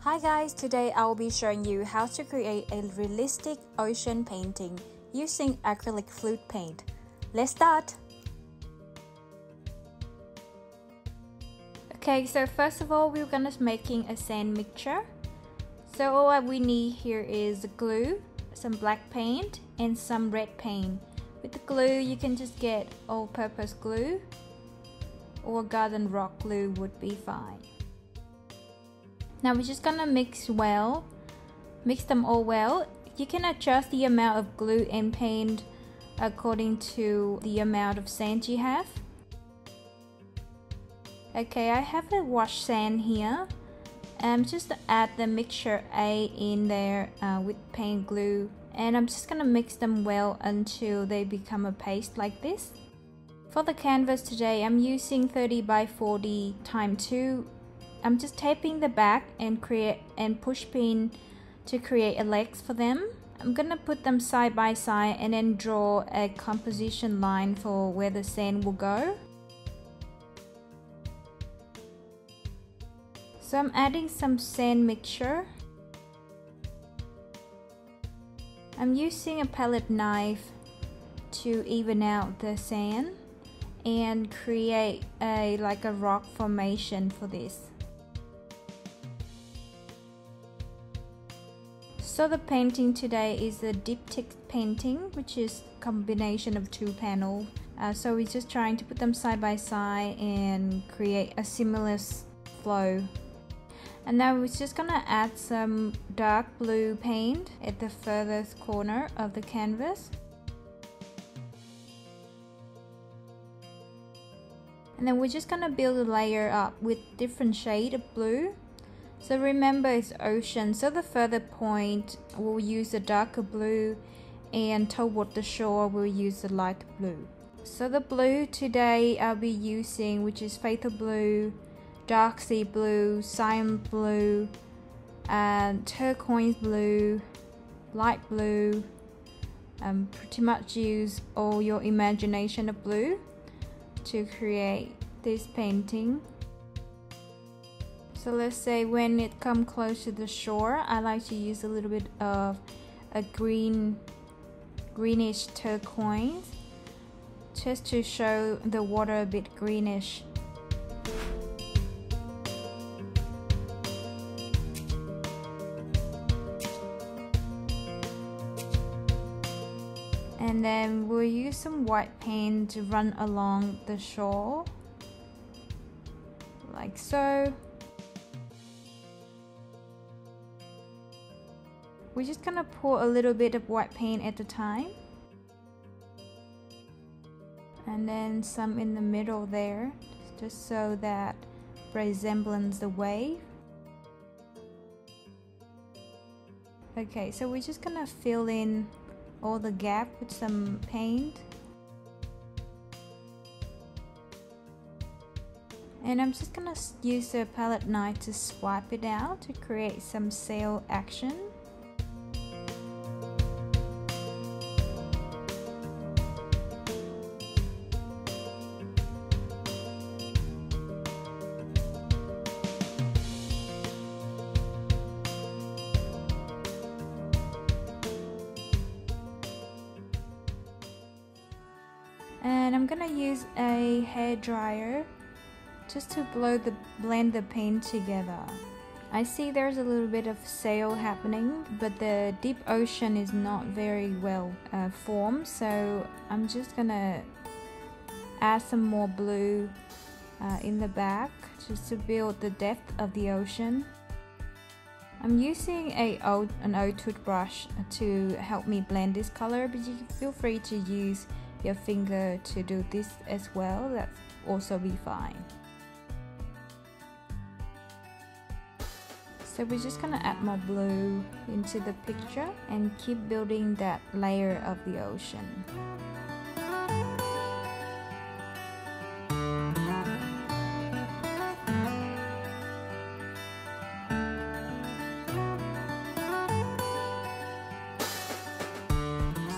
Hi guys, today I will be showing you how to create a realistic ocean painting using acrylic fluid paint. Let's start! Okay, so first of all we're gonna making a sand mixture. So all we need here is glue, some black paint and some red paint. With the glue you can just get all-purpose glue or garden rock glue would be fine. Now we're just gonna mix them all well. You can adjust the amount of glue and paint according to the amount of sand you have. Okay, I have the wash sand here. Just add the mixture A in there with paint glue, and I'm just gonna mix them well until they become a paste like this. For the canvas today, I'm using 30 by 40 x 2. I'm just taping the back and push pin to create a legs for them. I'm gonna put them side by side and then draw a composition line for where the sand will go. So I'm adding some sand mixture. I'm using a palette knife to even out the sand and create like a rock formation for this. So the painting today is a Diptych painting, which is a combination of two panels. So we're just trying to put them side by side and create a seamless flow. And now we're just gonna add some dark blue paint at the furthest corner of the canvas. And then we're just gonna build a layer up with different shade of blue. So remember it's ocean, so the further point we'll use the darker blue and toward the shore we'll use the light blue. So the blue today I'll be using, which is Fatal Blue, Dark Sea Blue, Cyan Blue, and Turquoise Blue, Light Blue. Pretty much use all your imagination of blue to create this painting. So let's say when it comes close to the shore, I like to use a little bit of a greenish turquoise just to show the water a bit greenish. And then we'll use some white paint to run along the shore like so. We're just gonna pour a little bit of white paint at a time, and then some in the middle there, just so that resembles the wave. Okay, so we're just gonna fill in all the gap with some paint, and I'm just gonna use the palette knife to swipe it out to create some sail action. And I'm gonna use a hair dryer just to blend the paint together. I see there's a little bit of sail happening, but the deep ocean is not very well formed, so I'm just gonna add some more blue in the back just to build the depth of the ocean. I'm using an old toothbrush to help me blend this color, but you can feel free to use your finger to do this as well. That also be fine. So we're just gonna add more blue into the picture and keep building that layer of the ocean.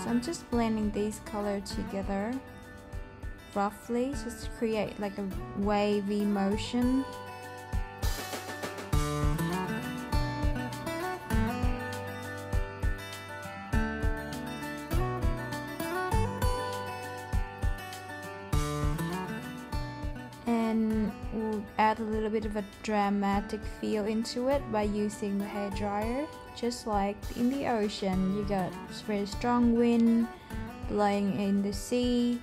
I'm just blending these colors together roughly, just to create like a wavy motion. to add a little bit of a dramatic feel into it by using the hairdryer. Just like in the ocean, you got very strong wind blowing in the sea,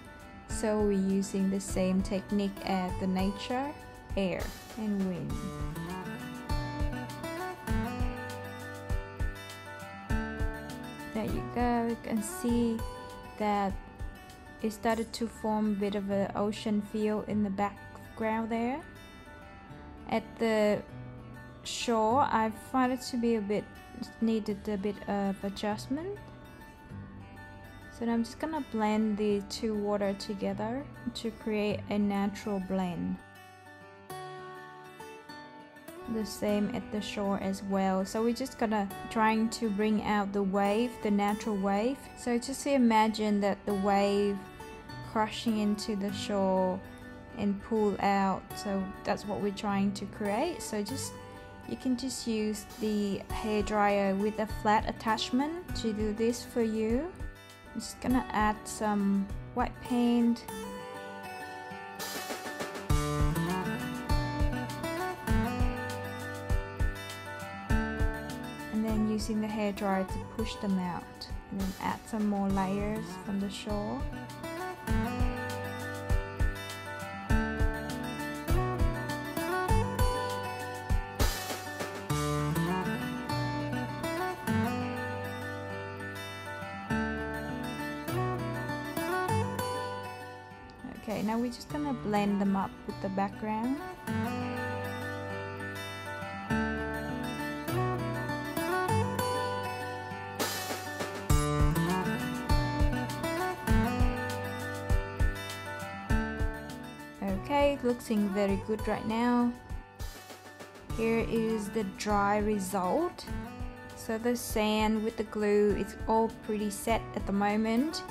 so we're using the same technique as the nature, air and wind. There you go, you can see that it started to form a bit of an ocean feel in the background there. At the shore, I find it to be needed a bit of adjustment. So now I'm just gonna blend the two water together to create a natural blend. The same at the shore as well. So we're just gonna trying to bring out the wave, the natural wave. So just imagine that the wave crushing into the shore and pull out. So that's what we're trying to create. So you can just use the hairdryer with a flat attachment to do this for you. I'm just gonna add some white paint. And then using the hairdryer to push them out. And then add some more layers from the shore. Okay, now we're just gonna blend them up with the background. Okay, looking very good right now. Here is the dry result. So the sand with the glue is all pretty set at the moment,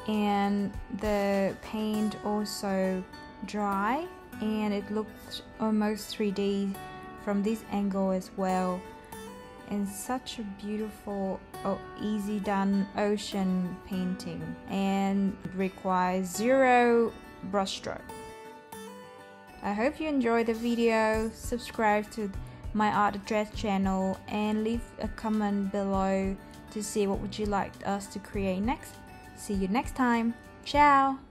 and the paint also dry, and it looks almost 3D from this angle as well. And such a beautiful, easy done ocean painting, and it requires 0 brushstroke. I hope you enjoyed the video. Subscribe to my art address channel and leave a comment below to see what would you like us to create next. See you next time. Ciao!